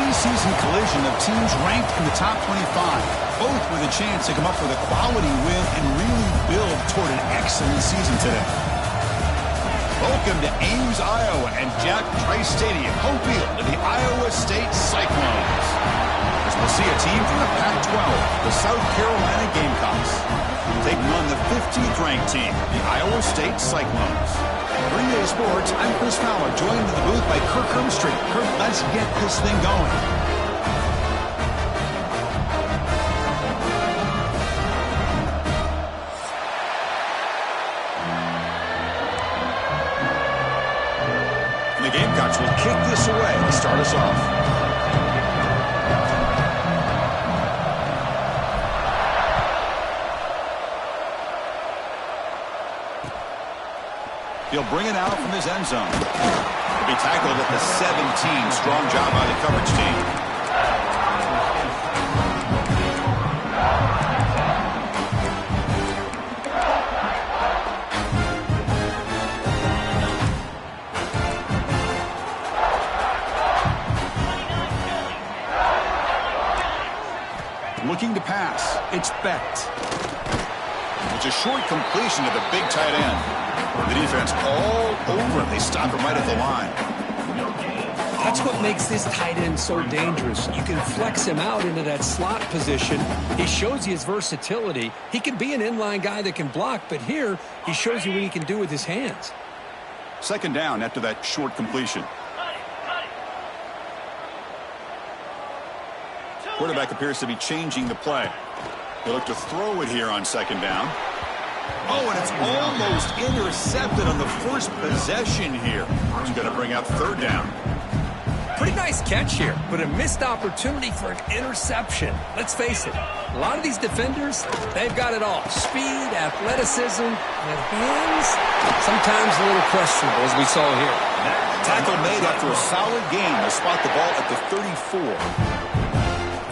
preseason collision of teams ranked in the top 25, both with a chance to come up with a quality win and really build toward an excellent season today. Welcome to Ames, Iowa, and Jack Trice Stadium, home field of the Iowa State Cyclones. As we'll see a team from the Pac-12, the South Carolina Gamecocks, taking on the 15th ranked team, the Iowa State Cyclones. For EA Sports, I'm Chris Fowler, joined in the booth by Kirk Hermstreet. Kirk, let's get this thing going. The Gamecocks will kick this away to start us off. He'll bring it out from his end zone. He'll be tackled at the 17. Strong job by the coverage team. Looking to pass. It's Becht. It's a short completion to the big tight end. The defense all over it. They stop him right at the line. That's what makes this tight end so dangerous. You can flex him out into that slot position. He shows you his versatility. He can be an inline guy that can block, but here he shows you what he can do with his hands. Second down after that short completion. Quarterback appears to be changing the play. They look to throw it here on second down. Oh, and it's almost intercepted on the first possession here. He's going to bring out third down. Pretty nice catch here, but a missed opportunity for an interception. Let's face it, a lot of these defenders, they've got it all. Speed, athleticism, and hands, sometimes a little questionable, as we saw here. Tackle made after a solid gain to spot the ball at the 34.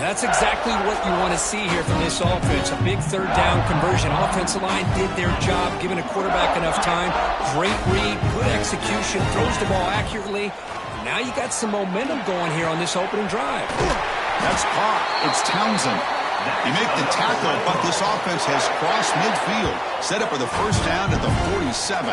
That's exactly what you want to see here from this offense. A big third down conversion. Offensive line did their job, giving a quarterback enough time. Great read, good execution, throws the ball accurately. Now you got some momentum going here on this opening drive. That's caught. It's Townsend. You make the tackle, but this offense has crossed midfield. Set up for the first down at the 47.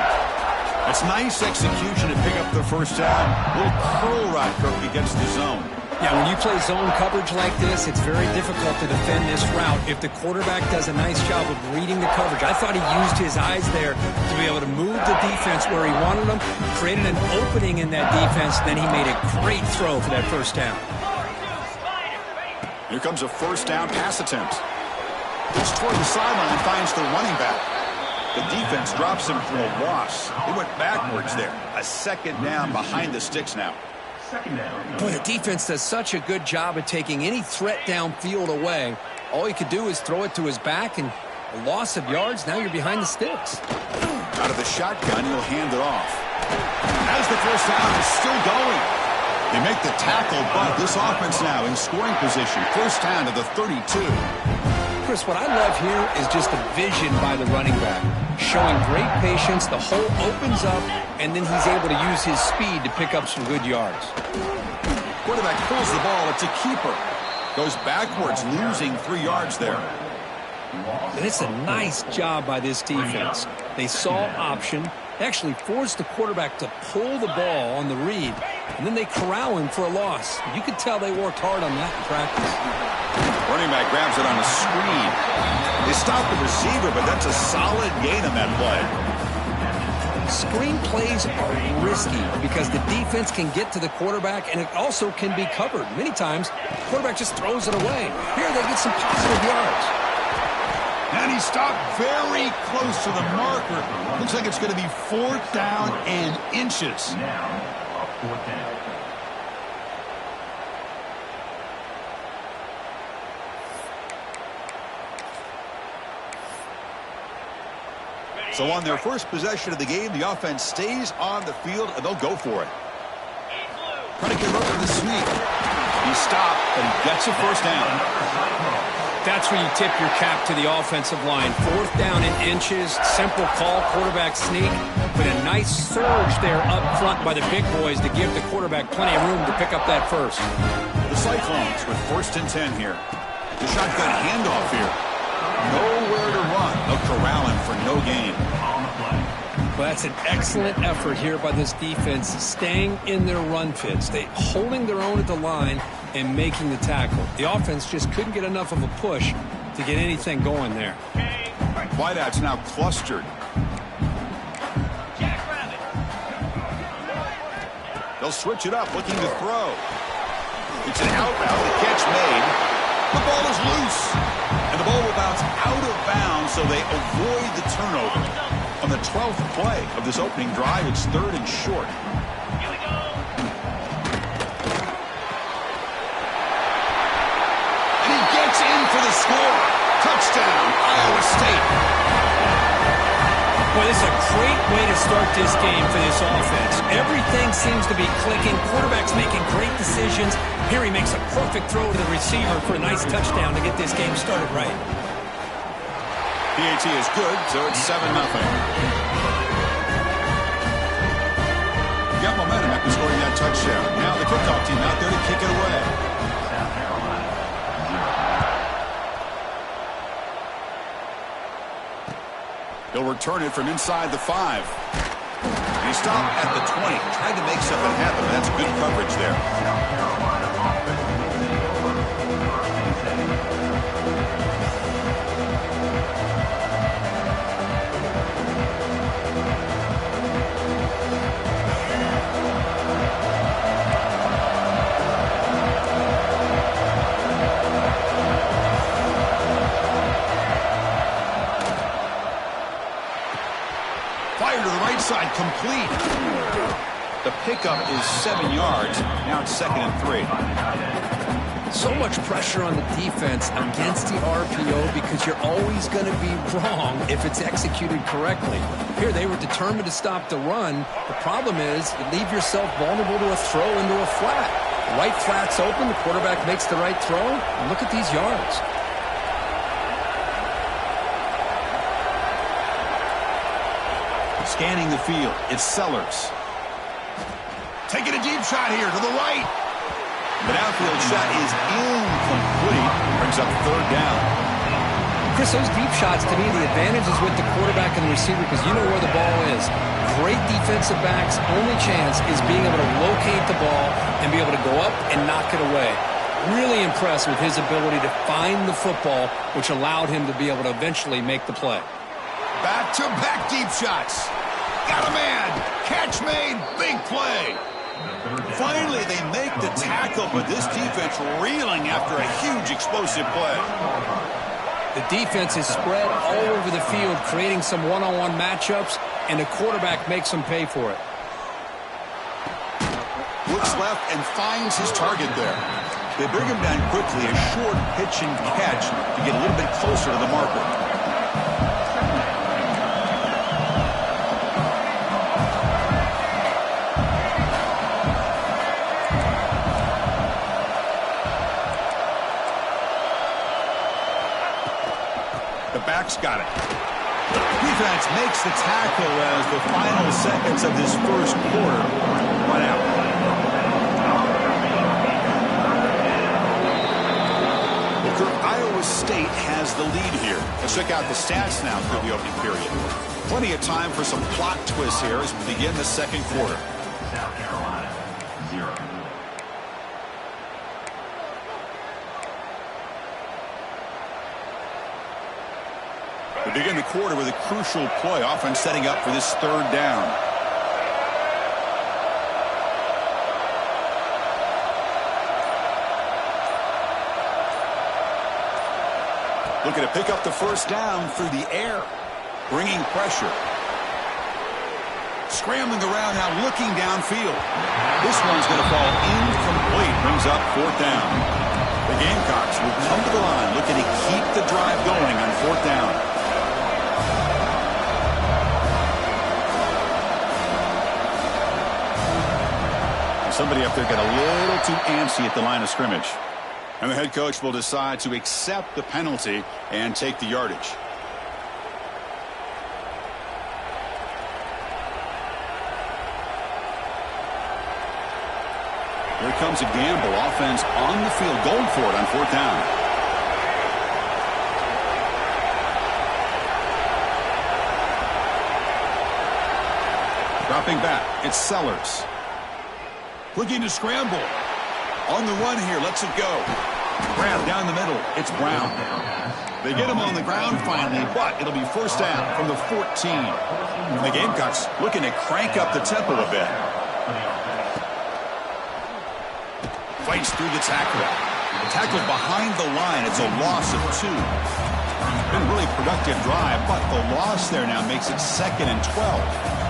That's nice execution to pick up the first down. Little curl rod Kirk against the zone. Yeah, when you play zone coverage like this, it's very difficult to defend this route if the quarterback does a nice job of reading the coverage. I thought he used his eyes there to be able to move the defense where he wanted them, created an opening in that defense, then he made a great throw for that first down. Here comes a first down pass attempt. Goes toward the sideline and finds the running back. The defense drops him for a loss. He went backwards there. A second down behind the sticks now. Boy, the defense does such a good job of taking any threat downfield away. All he could do is throw it to his back, and a loss of yards, now you're behind the sticks. Out of the shotgun, he'll hand it off. As the first down is still going. They make the tackle, but this offense now in scoring position. First down to the 32. Chris, what I love here is just the vision by the running back. Showing great patience, the hole opens up, and then he's able to use his speed to pick up some good yards. Quarterback pulls the ball. It's a keeper. Goes backwards, losing 3 yards there. And it's a nice job by this defense. They saw option, actually forced the quarterback to pull the ball on the read, and then they corral him for a loss. You could tell they worked hard on that in practice. Running back grabs it on a screen. They stop the receiver, but that's a solid gain on that play. Screen plays are risky because the defense can get to the quarterback, and it also can be covered. Many times, the quarterback just throws it away. Here they get some positive yards. And he stopped very close to the marker. Looks like it's going to be fourth down and inches. Fourth down. So on their first possession of the game, the offense stays on the field, and they'll go for it. Trying to get over the sneak. He stopped, but he gets a first down. That's where you tip your cap to the offensive line. Fourth down in inches, simple call, quarterback sneak, but a nice surge there up front by the big boys to give the quarterback plenty of room to pick up that first. The Cyclones with 1st and 10 here. The shotgun handoff here. Nowhere to run. They'll corral him for no gain. Well, that's an excellent effort here by this defense, staying in their run fits. They holding their own at the line and making the tackle. The offense just couldn't get enough of a push to get anything going there. Wideouts now clustered. They'll switch it up, looking to throw. It's an out route, the catch made. The ball is loose. And the ball will bounce out of bounds, so they avoid the turnover. On the 12th play of this opening drive, it's 3rd and short. Here we go. And he gets in for the score. Touchdown, Iowa State. Boy, this is a great way to start this game for this offense. Everything seems to be clicking. Quarterback's making great decisions. Here he makes a perfect throw to the receiver for a nice touchdown to get this game started right. PAT is good, so it's 7-0. Got momentum after scoring that touchdown. Now the kickoff team out there to kick it away. He'll return it from inside the 5. And he stopped at the 20. Tried to make something happen, but that's good coverage there. Fire to the right side, complete. The pickup is 7 yards. Now it's 2nd and 3. So much pressure on the defense against the RPO because you're always going to be wrong if it's executed correctly. Here they were determined to stop the run. The problem is you leave yourself vulnerable to a throw into a flat. The right flat's open, the quarterback makes the right throw, and look at these yards. Scanning the field, it's Sellers. Taking a deep shot here to the right. The outfield shot is incomplete. Brings up 3rd down. Chris, those deep shots, to me, the advantage is with the quarterback and the receiver because you know where the ball is. Great defensive backs' only chance is being able to locate the ball and be able to go up and knock it away. Really impressed with his ability to find the football, which allowed him to be able to eventually make the play. Back-to-back deep shots. Got a man. Catch made. Big play. Finally, they make the tackle, but this defense reeling after a huge explosive play. The defense is spread all over the field, creating some one-on-one matchups, and the quarterback makes them pay for it. Looks left and finds his target there. They bring him down quickly, a short pitch and catch to get a little bit closer to the marker. Back's got it. Defense makes the tackle as the final seconds of this first quarter run out. Booker, Iowa State has the lead here. Let's check out the stats now through the opening period. Plenty of time for some plot twists here as we begin the second quarter. South Carolina, 0. We begin the quarter with a crucial play, offense setting up for this 3rd down. Looking to pick up the 1st down through the air, bringing pressure. Scrambling around now, looking downfield. This one's going to fall incomplete, brings up 4th down. The Gamecocks will come to the line, looking to keep the drive going on 4th down. Somebody up there got a little too antsy at the line of scrimmage. And the head coach will decide to accept the penalty and take the yardage. Here comes a gamble. Offense on the field, going for it on 4th down. Dropping back, it's Sellers. Looking to scramble. On the run here, lets it go. Grab down the middle, it's Brown. They get him on the ground finally, but it'll be 1st down from the 14. The Gamecocks looking to crank up the tempo a bit. Fights through the tackle. Tackled behind the line. It's a loss of 2. Been a really productive drive, but the loss there now makes it 2nd and 12.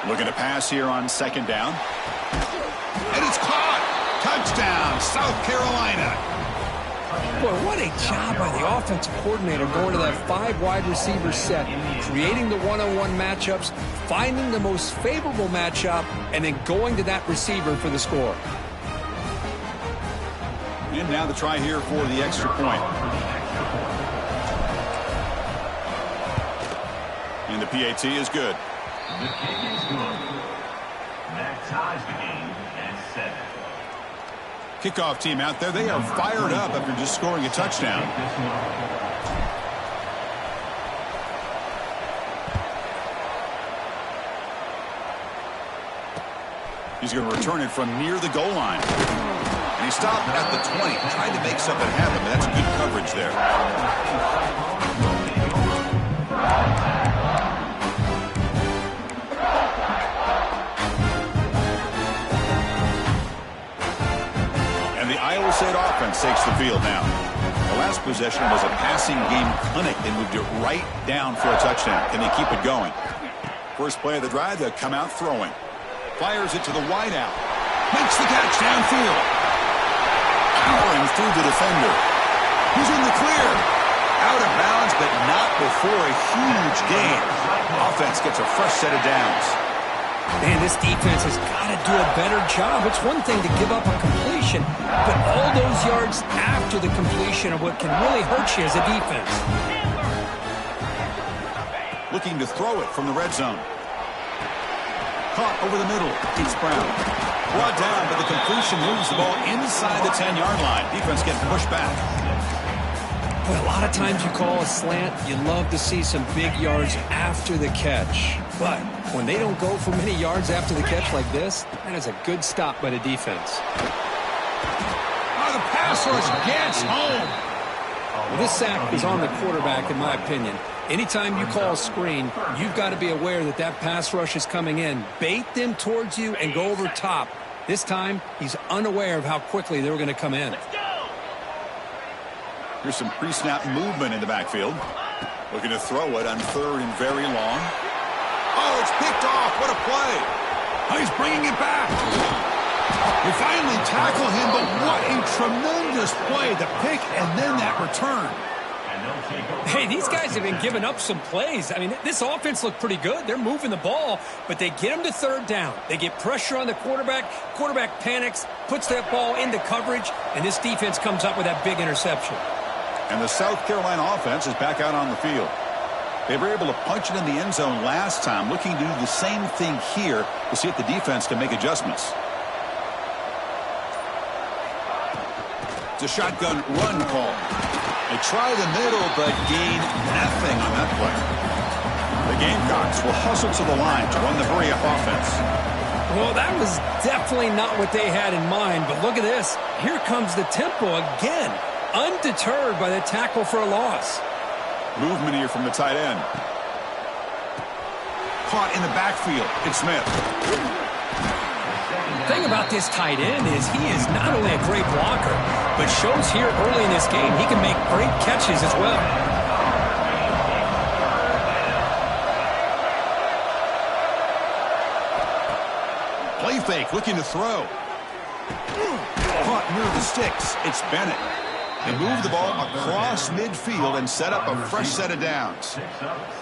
Looking to pass here on 2nd down. And it's caught. Touchdown, South Carolina. Boy, what a job by the offensive coordinator going to that 5 wide receiver set, creating the one-on-one matchups, finding the most favorable matchup, and then going to that receiver for the score. And now the try here for the extra point. And the PAT is good. The kick is good. That ties the game at 7. Kickoff team out there. They are fired up after just scoring a touchdown. He's going to return it from near the goal line. And he stopped at the 20. Tried to make something happen, but that's good coverage there. Iowa State offense takes the field now. The last possession was a passing game clinic. They moved it right down for a touchdown. Can they keep it going? First play of the drive, they'll come out throwing. Fires it to the wideout. Makes the catch downfield. Powering through the defender. He's in the clear. Out of bounds, but not before a huge gain. Offense gets a fresh set of downs. Man, this defense has got to do a better job. It's one thing to give up a completion, but all those yards after the completion are what can really hurt you as a defense. Looking to throw it from the red zone. Caught over the middle. It's Brown. Brought down, but the completion moves the ball inside the 10-yard line. Defense getting pushed back. But a lot of times you call a slant, you love to see some big yards after the catch. But when they don't go for many yards after the catch like this, that is a good stop by the defense. Oh, the pass rush gets home. Well, this sack is on the quarterback, in my opinion. Anytime you call a screen, you've got to be aware that that pass rush is coming in. Bait them towards you and go over top. This time, he's unaware of how quickly they were going to come in. Here's some pre-snap movement in the backfield. Looking to throw it on 3rd and very long. Oh, it's picked off. What a play. Oh, he's bringing it back. They finally tackle him, but what a tremendous play. The pick and then that return. Hey, these guys have been giving up some plays. I mean, this offense looked pretty good. They're moving the ball, but they get him to 3rd down. They get pressure on the quarterback. Quarterback panics, puts that ball into coverage, and this defense comes up with that big interception. And the South Carolina offense is back out on the field. They were able to punch it in the end zone last time, looking to do the same thing here to see if the defense can make adjustments. It's a shotgun run call. They try the middle, but gain nothing on that play. The Gamecocks will hustle to the line to run the hurry-up offense. Well, that was definitely not what they had in mind, but look at this. Here comes the tempo again. Undeterred by the tackle for a loss. Movement here from the tight end. Caught in the backfield. It's Smith. The thing about this tight end is he is not only a great blocker, but shows here early in this game he can make great catches as well. Play fake, looking to throw. Caught near the sticks. It's Bennett. They move the ball across midfield and set up a fresh set of downs.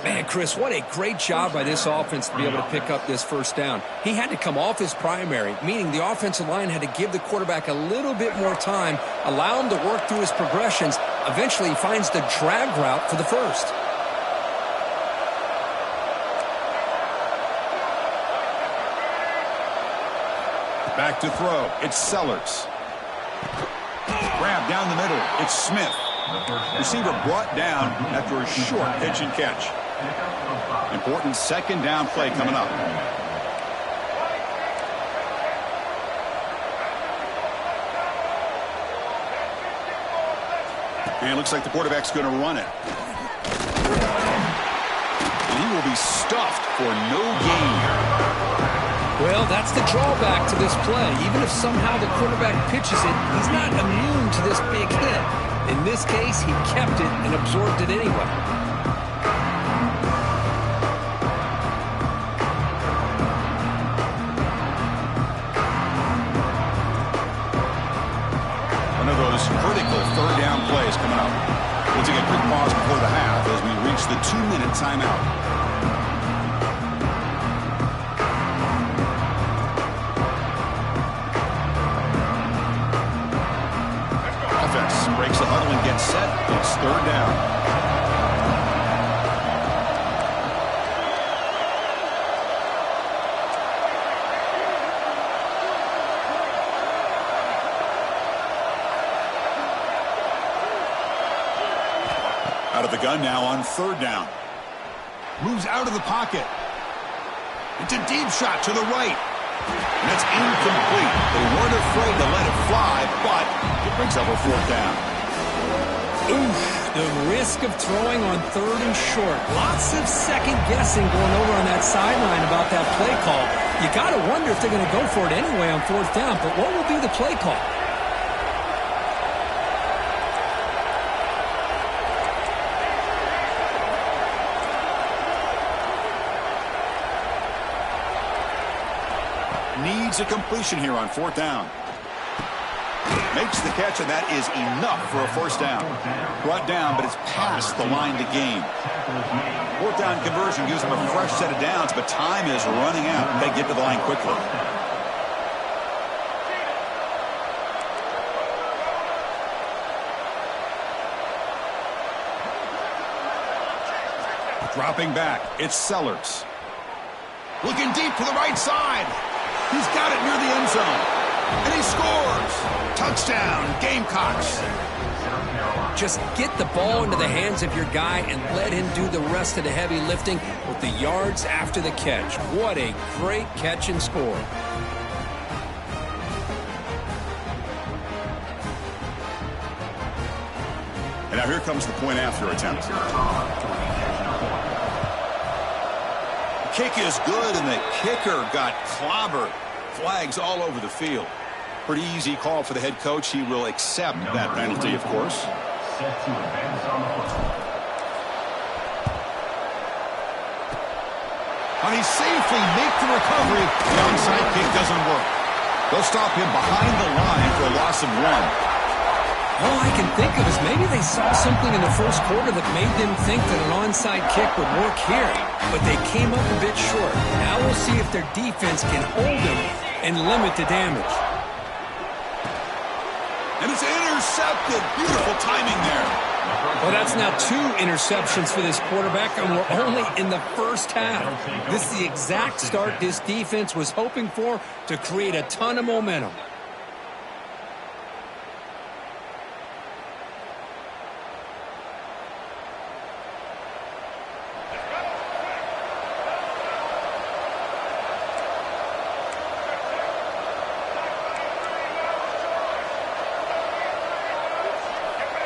Man, Chris, what a great job by this offense to be able to pick up this 1st down. He had to come off his primary, meaning the offensive line had to give the quarterback a little bit more time, allow him to work through his progressions. Eventually, he finds the drag route for the first. Back to throw. It's Sellers. Grab down the middle. It's Smith. Receiver brought down after a short pitch and catch. Important second down play coming up. And it looks like the quarterback's going to run it. And he will be stuffed for no gain. Well, that's the drawback to this play. Even if somehow the quarterback pitches it, he's not immune to this big hit. In this case, he kept it and absorbed it anyway. One of those critical third down plays coming up. We'll take a quick pause before the half as we reach the 2-minute timeout. Breaks the huddle and gets set. It's third down. Out of the gun now on third down. Moves out of the pocket. It's a deep shot to the right. And that's incomplete. They weren't afraid to let it fly, but it brings up a fourth down. Oof, the risk of throwing on third and short. Lots of second guessing going over on that sideline about that play call. You got to wonder if they're going to go for it anyway on fourth down, but what will be the play call? Needs a completion here on fourth down. Makes the catch, and that is enough for a first down. Brought down, but it's past the line to gain. Fourth down conversion gives them a fresh set of downs, but time is running out. They get to the line quickly. Dropping back, it's Sellers. Looking deep to the right side. He's got it near the end zone. And he scores. Touchdown, Gamecocks. Just get the ball into the hands of your guy and let him do the rest of the heavy lifting with the yards after the catch. What a great catch and score. And now here comes the point after attempt. The kick is good, and the kicker got clobbered. Flags all over the field. Pretty easy call for the head coach. He will accept that penalty, of course. And he safely makes the recovery. The onside kick doesn't work. They'll stop him behind the line for a loss of 1. All I can think of is maybe they saw something in the first quarter that made them think that an onside kick would work here, but they came up a bit short. Now we'll see if their defense can hold them and limit the damage. And it's intercepted. Beautiful timing there. Well, that's now 2 interceptions for this quarterback, and we're only in the first half. This is the exact start this defense was hoping for to create a ton of momentum.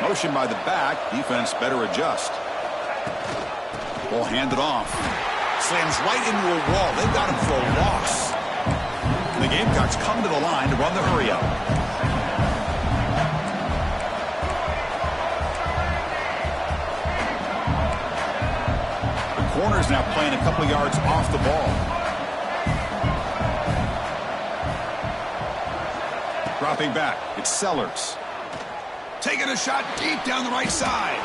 Motion by the back. Defense better adjust. Ball handed off. Slams right into a wall. They've got him for a loss. And the Gamecocks come to the line to run the hurry up. The corner's now playing a couple yards off the ball. Dropping back. It's Sellers. Taking a shot deep down the right side.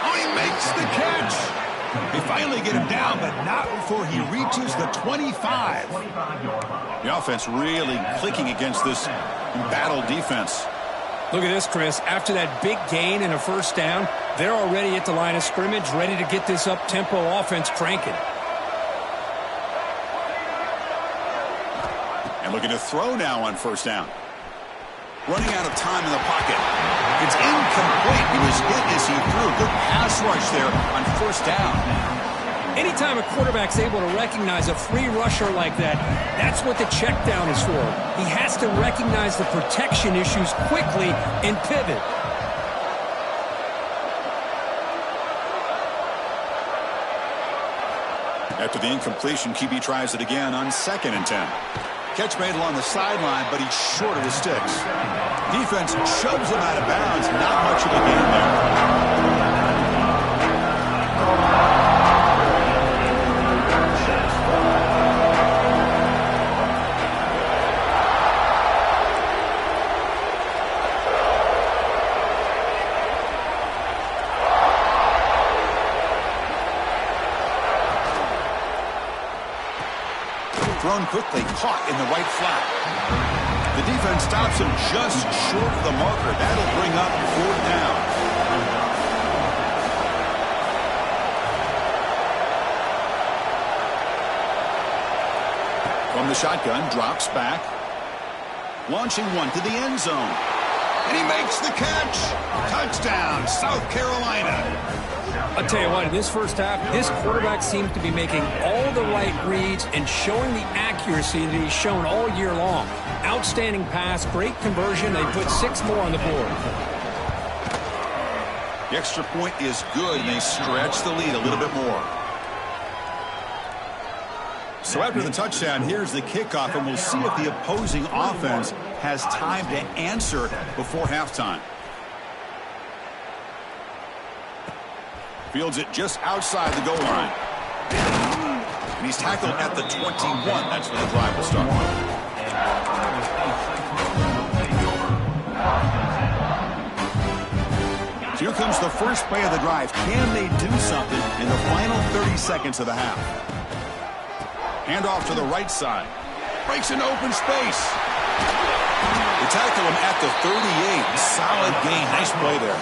Oh, he makes the catch. They finally get him down, but not before he reaches the 25. The offense really clicking against this embattled defense. Look at this, Chris. After that big gain and a first down, they're already at the line of scrimmage, ready to get this up-tempo offense cranking. And looking to throw now on first down. Running out of time in the pocket. It's incomplete. He was hit as he threw. Good pass rush there on first down. Anytime a quarterback's able to recognize a free rusher like that, that's what the check down is for. He has to recognize the protection issues quickly and pivot. After the incompletion, QB tries it again on 2nd and 10. Catch made along the sideline, but he's short of his sticks. Defense shoves him out of bounds. Not much of a gain there. Thrown quickly, caught in the right flat. The defense stops him just short of the marker. That'll bring up 4th down. From the shotgun, drops back. Launching one to the end zone. And he makes the catch. Touchdown, South Carolina. I'll tell you what, in this first half, this quarterback seems to be making all the right reads and showing the accuracy that he's shown all year long. Outstanding pass, great conversion. They put 6 more on the board. The extra point is good, and they stretch the lead a little bit more. So after the touchdown, here's the kickoff, and we'll see if the opposing offense has time to answer before halftime. Fields it just outside the goal line. And he's tackled at the 21. That's where the drive will start. Here comes the first play of the drive. Can they do something in the final 30 seconds of the half? Handoff to the right side. Breaks into open space. They tackle him at the 38. Solid gain. Nice play there.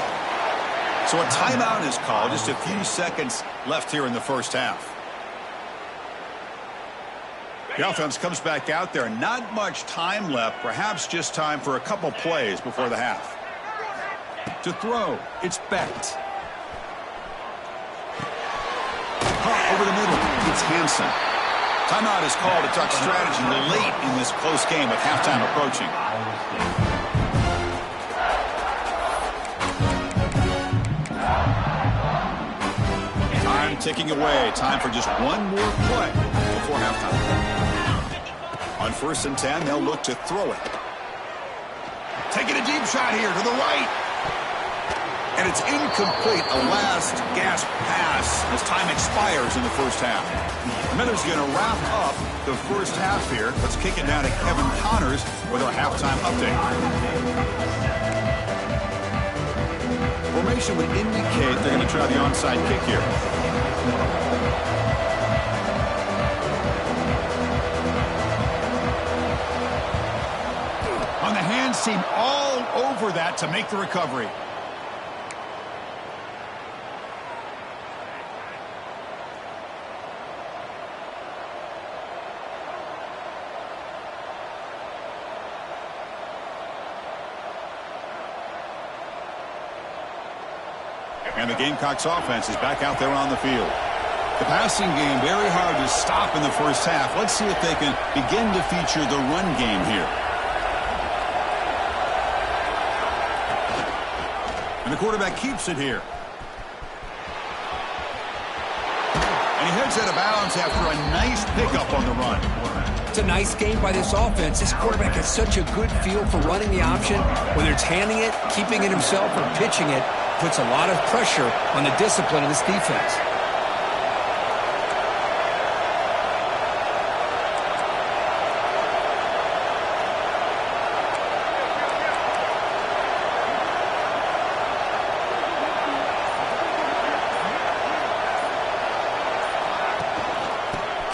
So a timeout is called. Just a few seconds left here in the first half. The offense comes back out there. Not much time left. Perhaps just time for a couple plays before the half. To throw, it's Becht. Over the middle, it's Hansen. Timeout is called to talk strategy late in this close game with halftime approaching. Time ticking away. Time for just one more play before halftime. On 1st and 10, they'll look to throw it. Taking a deep shot here to the right. And it's incomplete. A last gasp pass as time expires in the first half. The Miners going to wrap up the first half here. Let's kick it down to Kevin Connors with our halftime update. Formation would indicate they're going to try the onside kick here. On the hands team all over that to make the recovery. And the Gamecocks offense is back out there on the field. The passing game very hard to stop in the first half. Let's see if they can begin to feature the run game here. And the quarterback keeps it here. And he heads out of bounds after a nice pickup on the run. It's a nice game by this offense. This quarterback has such a good feel for running the option. Whether it's handing it, keeping it himself, or pitching it, puts a lot of pressure on the discipline of this defense.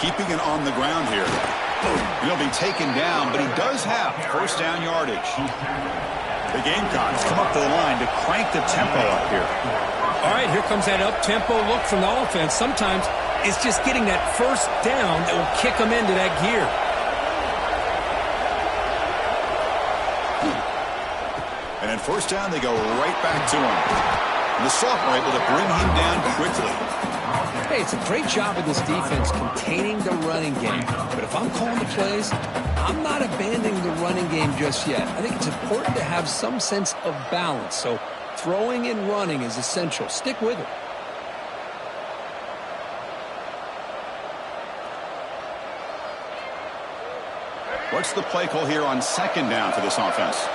Keeping it on the ground here. He'll be taken down, but he does have first down yardage. The Gamecocks come up to the line to crank the tempo up here. All right, here comes that up-tempo look from the offense. Sometimes it's just getting that first down that will kick them into that gear. And then first down, they go right back to him. And the sophomore able to bring him down quickly. Hey, it's a great job of this defense containing the running game. But if I'm calling the plays, I'm not abandoning the running game just yet. I think it's important to have some sense of balance. So throwing and running is essential. Stick with it. What's the play call here on second down for this offense?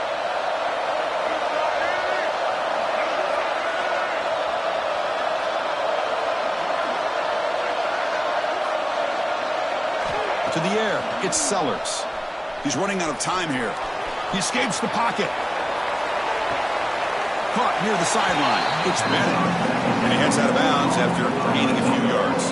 To the air, it's Sellers. He's running out of time here. He escapes the pocket. Caught near the sideline. It's Bennett. And he heads out of bounds after gaining a few yards.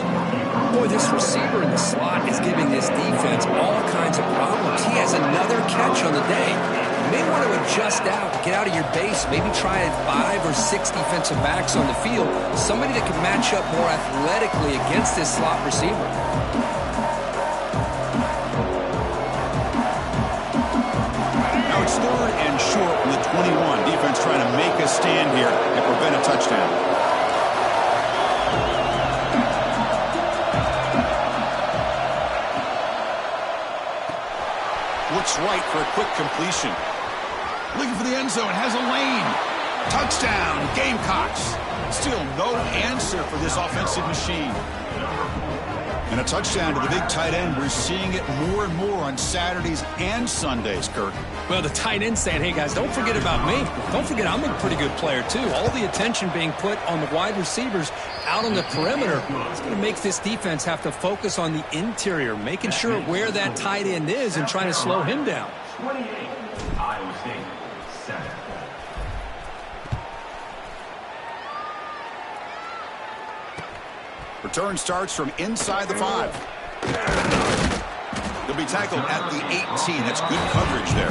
Boy, this receiver in the slot is giving this defense all kinds of problems. He has another catch on the day. You may want to adjust out, get out of your base, maybe try 5 or 6 defensive backs on the field. Somebody that can match up more athletically against this slot receiver. It's 3rd and short from the 21. Defense trying to make a stand here and prevent a touchdown. Looks right for a quick completion. Looking for the end zone. Has a lane. Touchdown, Gamecocks. Still no answer for this offensive machine. And a touchdown to the big tight end. We're seeing it more and more on Saturdays and Sundays, Kirk. Well, the tight end saying, hey, guys, don't forget about me. Don't forget I'm a pretty good player, too. All the attention being put on the wide receivers out on the perimeter. It's going to make this defense have to focus on the interior, making sure where that tight end is and trying to slow him down. 28, Iowa State, 7. Return starts from inside the 5. They'll be tackled at the 18. That's good coverage there.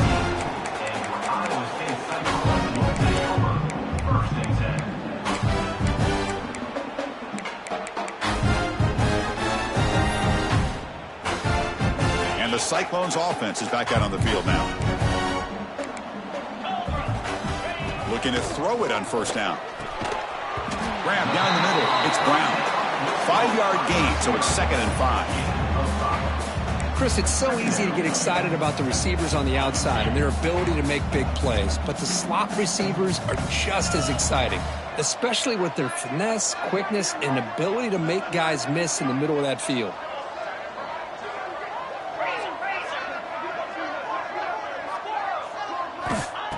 And the Cyclones offense is back out on the field now. Looking to throw it on first down. Grab down the middle. It's Brown. 5-yard gain, so it's 2nd and 5. Chris, it's so easy to get excited about the receivers on the outside and their ability to make big plays, but the slot receivers are just as exciting, especially with their finesse, quickness, and ability to make guys miss in the middle of that field.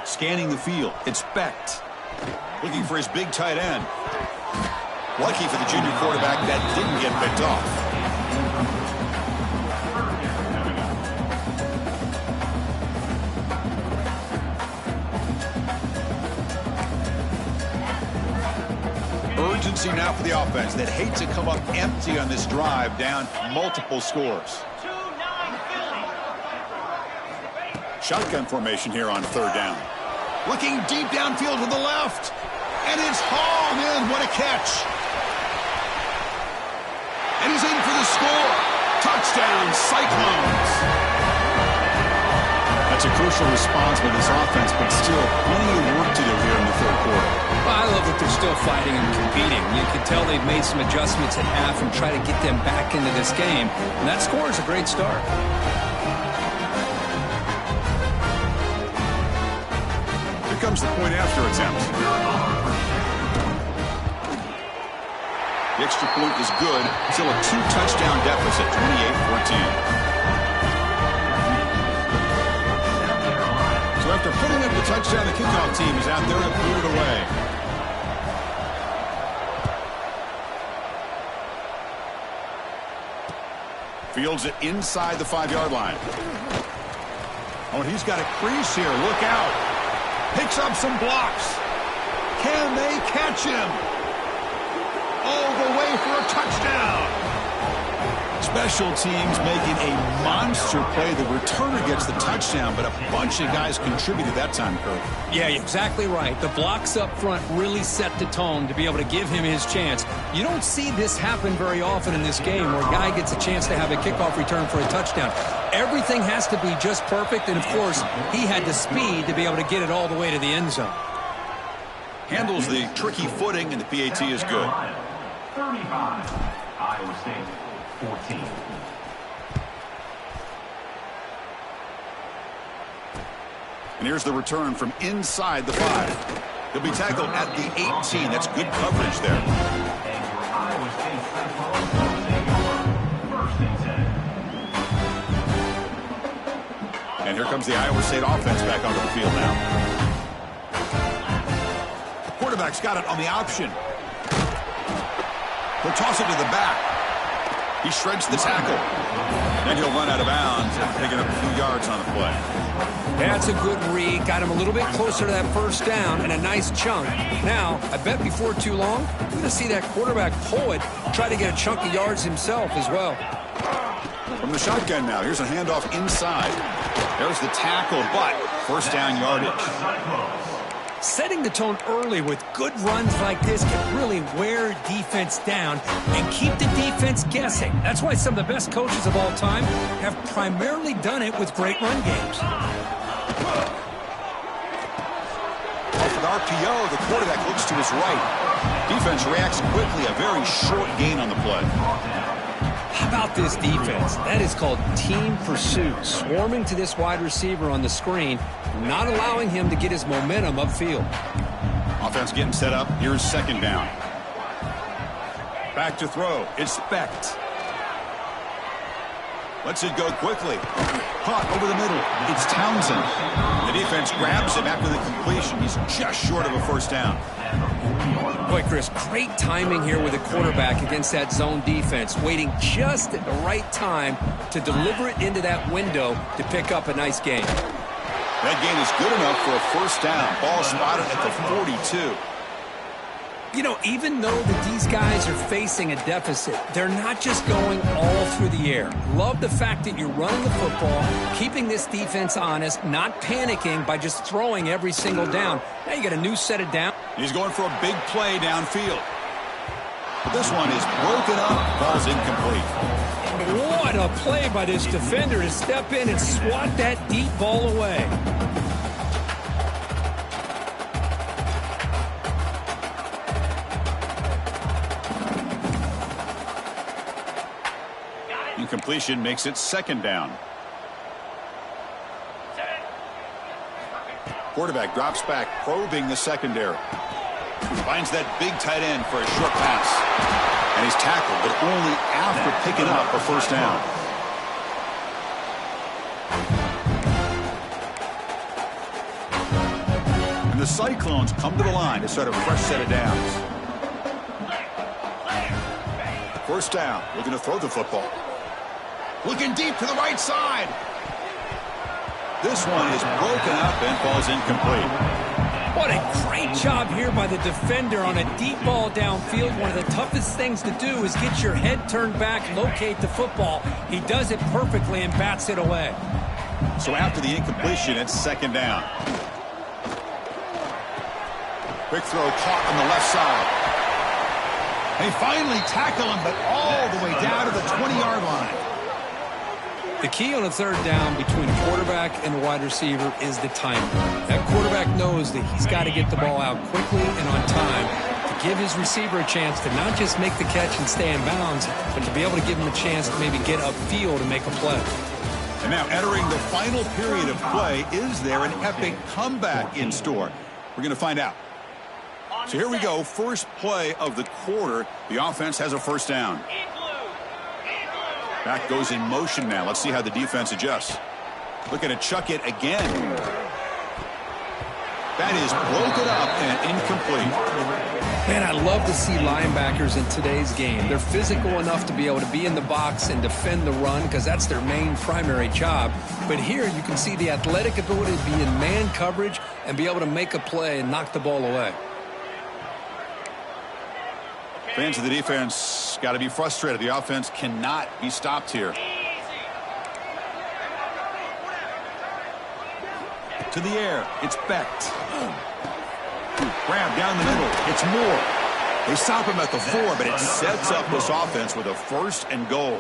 Scanning the field, it's Becht. Looking for his big tight end. Lucky for the junior quarterback, that didn't get picked off. Urgency now for the offense that hate to come up empty on this drive, down multiple scores. Shotgun formation here on 3rd down. Looking deep downfield to the left. And it's hauled in. What a catch. And he's in for the score. Touchdown, Cyclones. That's a crucial response by this offense, but still plenty of work to do here in the 3rd quarter. Well, I love that they're still fighting and competing. You can tell they've made some adjustments at half and try to get them back into this game. And that score is a great start. Here comes the point after attempt. The extra point is good. Still a 2-touchdown deficit, 28-14. So after putting up the touchdown, the kickoff team is out there to put it away. Fields it inside the 5-yard line. Oh, and he's got a crease here. Look out. Picks up some blocks. Can they catch him? All the way for a touchdown. Special teams making a monster play. The returner gets the touchdown, but a bunch of guys contributed that time, Kurt. Yeah, you're exactly right. The blocks up front really set the tone to be able to give him his chance. You don't see this happen very often in this game where a guy gets a chance to have a kickoff return for a touchdown. Everything has to be just perfect, and of course, he had the speed to be able to get it all the way to the end zone. Handles the tricky footing, and the PAT is good. 35. Iowa State, 14. And here's the return from inside the 5. He'll be tackled at the 18. That's good coverage there. Iowa State Cyclones will take over. 1st and 10. And here comes the Iowa State offense back onto the field now. Quarterback's got it on the option. He'll toss it to the back. He shreds the tackle. Then he'll run out of bounds after picking up a few yards on the play. That's a good read. Got him a little bit closer to that first down and a nice chunk. Now, I bet before too long, we're going to see that quarterback pull it, try to get a chunk of yards himself as well. From the shotgun now, here's a handoff inside. There's the tackle, but first down yardage. Setting the tone early with good runs like this can really wear defense down and keep the defense guessing. That's why some of the best coaches of all time have primarily done it with great run games. Off with RPO, the quarterback looks to his right. Defense reacts quickly, a very short gain on the play. How about this defense? That is called team pursuit. Swarming to this wide receiver on the screen, not allowing him to get his momentum upfield. Offense getting set up. Here's second down. Back to throw. It's Specht. Lets it go quickly. Caught over the middle. It's Townsend. The defense grabs him after the completion. He's just short of a first down. Boy, Chris, great timing here with the quarterback against that zone defense, waiting just at the right time to deliver it into that window to pick up a nice gain. That gain is good enough for a first down. Ball spotted at the 42. You know, even though that these guys are facing a deficit, they're not just going all through the air. Love the fact that you're running the football, keeping this defense honest, not panicking by just throwing every single down. Now you got a new set of down. He's going for a big play downfield. But this one is broken up. Ball's incomplete. What a play by this defender to step in and swat that deep ball away. Incompletion makes it second down. Quarterback drops back, probing the secondary. Finds that big tight end for a short pass. And he's tackled, but only after picking up a first down. And the Cyclones come to the line to start a fresh set of downs. First down, looking to throw the football. Looking deep to the right side. This one is broken up and falls incomplete. What a great job here by the defender on a deep ball downfield. One of the toughest things to do is get your head turned back, locate the football. He does it perfectly and bats it away. So after the incompletion, it's second down. Quick throw caught on the left side. They finally tackle him, but all the way down to the 20-yard line. The key on a third down between a quarterback and a wide receiver is the timing. That quarterback knows that he's got to get the ball out quickly and on time to give his receiver a chance to not just make the catch and stay in bounds, but to be able to give him a chance to maybe get upfield and make a play. And now entering the final period of play, is there an epic comeback in store? We're going to find out. So here we go, first play of the quarter. The offense has a first down. Back goes in motion now. Let's see how the defense adjusts. Looking to chuck it again. That is broken up and incomplete. Man, I love to see linebackers in today's game. They're physical enough to be able to be in the box and defend the run because that's their main primary job. But here you can see the athletic ability to be in man coverage and be able to make a play and knock the ball away. Fans of the defense got to be frustrated. The offense cannot be stopped here. To the air. It's Becht. Grab down the middle. It's Moore. They stop him at the 4, but it sets up this offense with a 1st and goal.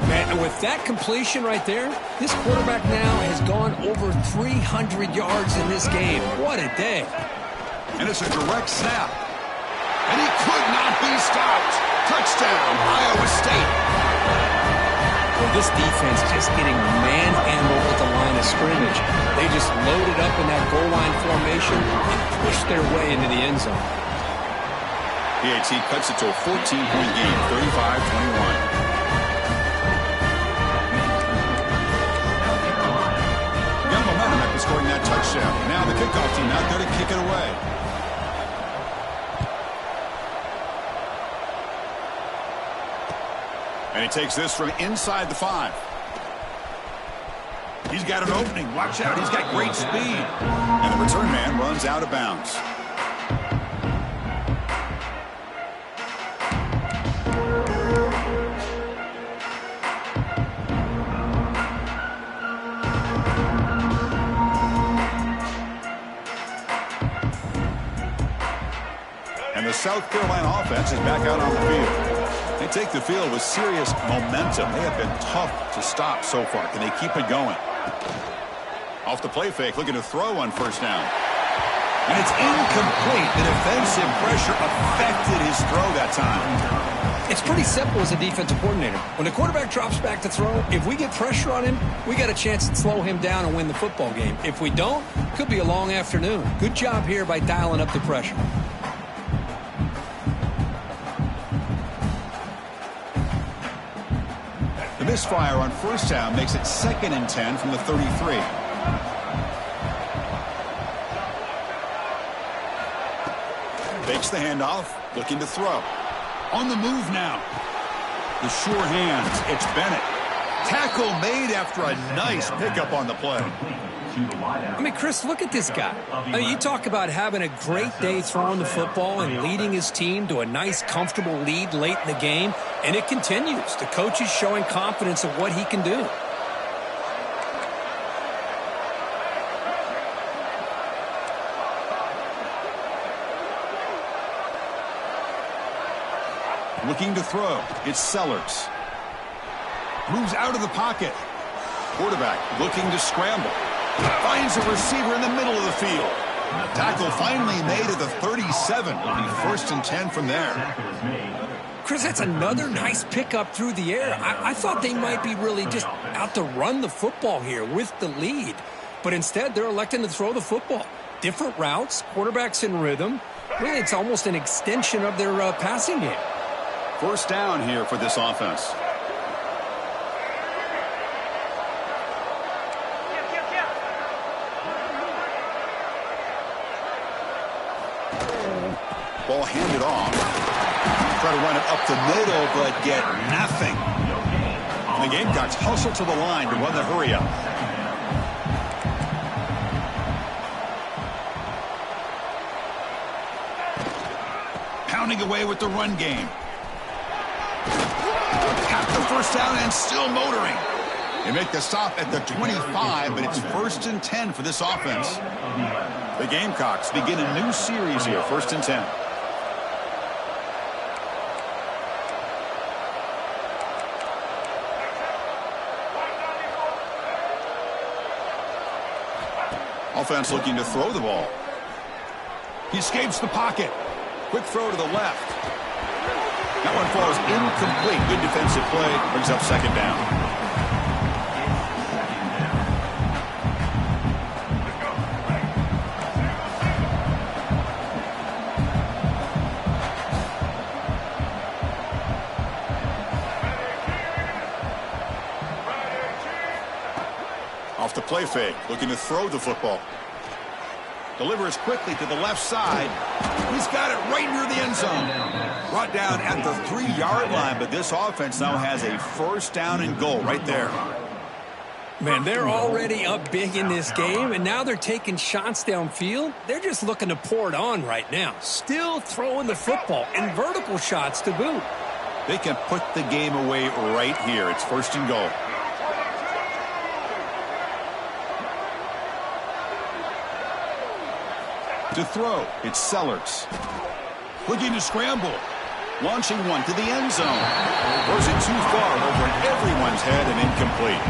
Man, and with that completion right there, this quarterback now has gone over 300 yards in this game. What a day. And it's a direct snap. And he could not be stopped. Touchdown, Iowa State. Well, this defense just getting manhandled at the line of scrimmage. They just loaded up in that goal line formation and pushed their way into the end zone. PAT cuts it to a 14-point game, 35-21. Young momentum after scoring that touchdown. Now the kickoff team out there to kick it away. And he takes this from inside the 5. He's got an opening. Watch out. He's got great speed. And the return man runs out of bounds. And the South Carolina offense is back out on the field. They take the field with serious momentum. They have been tough to stop so far. Can they keep it going? Off the play fake, looking to throw on 1st down. And it's incomplete. The defensive pressure affected his throw that time. It's pretty simple as a defensive coordinator. When the quarterback drops back to throw, if we get pressure on him, we got a chance to slow him down and win the football game. If we don't, it could be a long afternoon. Good job here by dialing up the pressure. The misfire on 1st down makes it 2nd and 10 from the 33. Fakes the handoff, looking to throw. On the move now. The sure hands, it's Bennett. Tackle made after a nice pickup on the play. I mean, Chris, look at this guy. I mean, you talk about having a great day throwing the football and leading his team to a nice, comfortable lead late in the game, and it continues. The coach is showing confidence of what he can do. Looking to throw. It's Sellers. Moves out of the pocket. Quarterback looking to scramble. Finds a receiver in the middle of the field. Tackle finally made at the 37. It'll be 1st and 10 from there. Chris, that's another nice pickup through the air. I thought they might be really just out to run the football here with the lead. But instead, they're electing to throw the football. Different routes, quarterbacks in rhythm. Really, it's almost an extension of their passing game. 1st down here for this offense. Ball handed off. Try to run it up the middle, but get nothing. And the Gamecocks hustle to the line to run the hurry up. Pounding away with the run game. Got the 1st down and still motoring. They make the stop at the 25, but it's 1st and 10 for this offense. The Gamecocks begin a new series here, 1st and 10. Offense looking to throw the ball. He escapes the pocket. Quick throw to the left. That one falls incomplete. Good defensive play. Brings up 2nd down. Off the play fake, looking to throw the football. Delivers quickly to the left side. He's got it right near the end zone. Brought down at the 3-yard line, but this offense now has a 1st down and goal right there. Man, they're already up big in this game, and now they're taking shots downfield. They're just looking to pour it on right now. Still throwing the football, and vertical shots to boot. They can put the game away right here. It's 1st and goal. To throw, it's Sellers. Looking to scramble. Launching one to the end zone. Throws it too far over everyone's head and incomplete.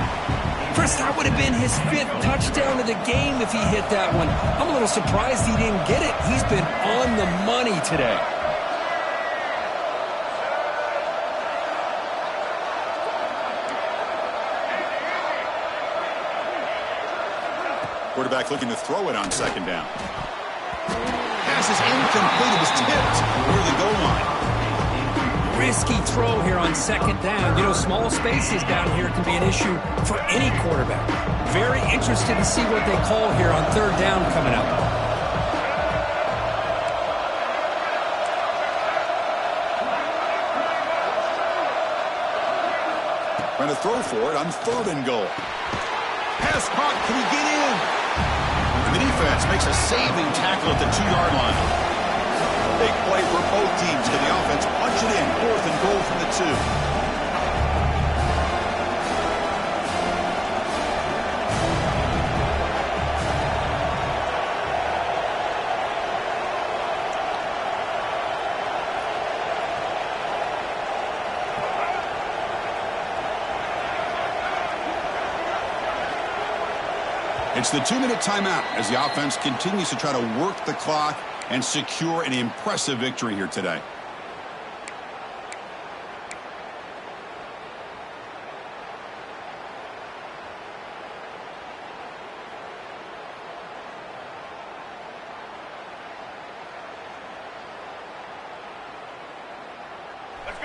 Chris, that would have been his 5th touchdown of the game if he hit that one. I'm a little surprised he didn't get it. He's been on the money today. Quarterback looking to throw it on 2nd down. Pass is incomplete. It was tipped near the goal line. Risky throw here on 2nd down. You know, small spaces down here can be an issue for any quarterback. Very interested to see what they call here on 3rd down coming up. Trying to throw for it on 3rd and goal. Pass caught. Can he get in? And the defense makes a saving tackle at the 2-yard line. Big play for both teams. Can the offense punch it in? 4th and goal from the 2. It's the 2-minute timeout as the offense continues to try to work the clock and secure an impressive victory here today.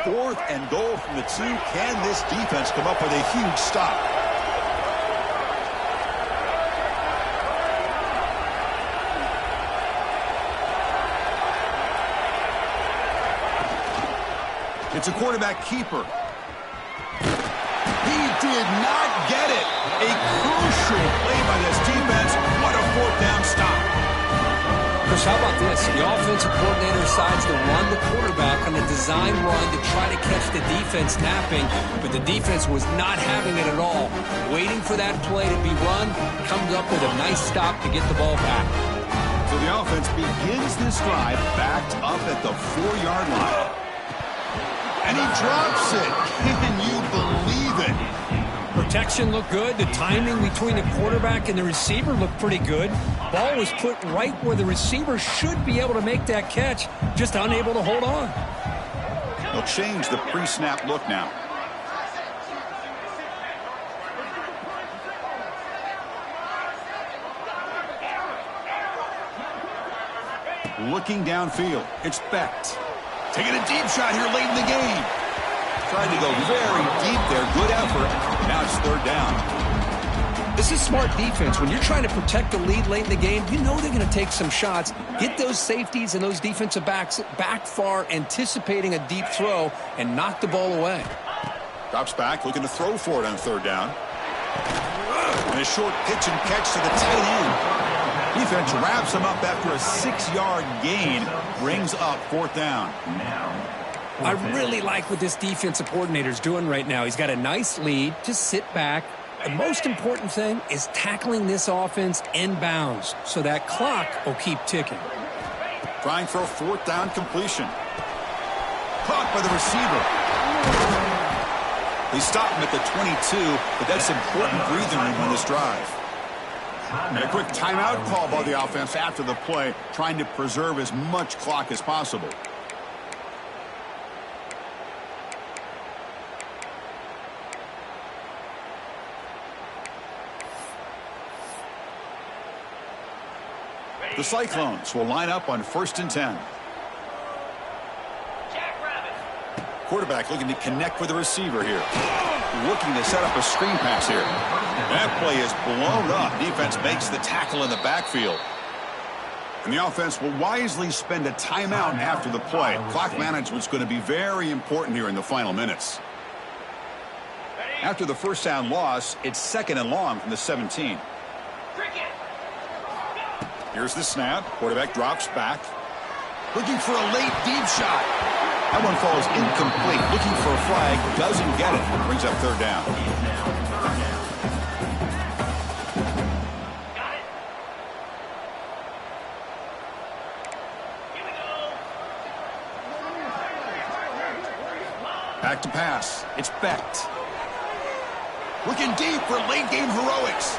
Fourth and goal from the 2. Can this defense come up with a huge stop? It's a quarterback keeper. He did not get it. A crucial play by this defense. What a 4th down stop. Chris, how about this? The offensive coordinator decides to run the quarterback on a design run to try to catch the defense napping, but the defense was not having it at all. Waiting for that play to be run, comes up with a nice stop to get the ball back. So the offense begins this drive backed up at the 4-yard line. And he drops it. Can you believe it? Protection looked good. The timing between the quarterback and the receiver looked pretty good. Ball was put right where the receiver should be able to make that catch, just unable to hold on. They'll change the pre-snap look now. Looking downfield, it's Becht. Taking a deep shot here late in the game. Tried to go very deep there. Good effort. Now it's 3rd down. This is smart defense. When you're trying to protect the lead late in the game, you know they're going to take some shots. Get those safeties and those defensive backs back far, anticipating a deep throw, and knock the ball away. Drops back, looking to throw for it on 3rd down. And a short pitch and catch to the tight end. Defense wraps him up after a 6-yard gain. Brings up 4th down. I really like what this defensive coordinator is doing right now. He's got a nice lead. Just sit back. The most important thing is tackling this offense inbounds so that clock will keep ticking. Trying for a 4th down completion. Caught by the receiver. They stop him at the 22, but that's important breathing room on this drive. And a quick timeout call by the offense after the play, trying to preserve as much clock as possible. The Cyclones will line up on 1st and 10. Quarterback looking to connect with the receiver here. Looking to set up a screen pass here. That play is blown up. Defense makes the tackle in the backfield. And the offense will wisely spend a timeout after the play. Clock management's going to be very important here in the final minutes. After the 1st down loss, it's 2nd and long from the 17. Here's the snap. Quarterback drops back. Looking for a late deep shot. That one falls incomplete. Looking for a flag. Doesn't get it. Brings up 3rd down. back to pass. It's Becht. Looking deep for late-game heroics.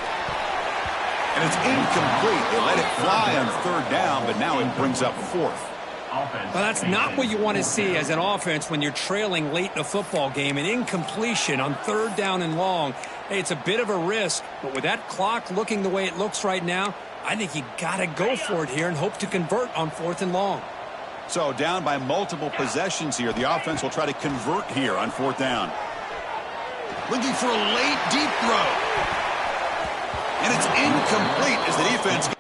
And it's incomplete. They let it fly on third down, but now it brings up fourth. Well, that's not what you want to see as an offense when you're trailing late in a football game. An incompletion on third down and long. Hey, it's a bit of a risk, but with that clock looking the way it looks right now, I think you got to go for it here and hope to convert on fourth and long. So down by multiple possessions here. The offense will try to convert here on fourth down. Looking for a late, deep throw. And it's incomplete as the defense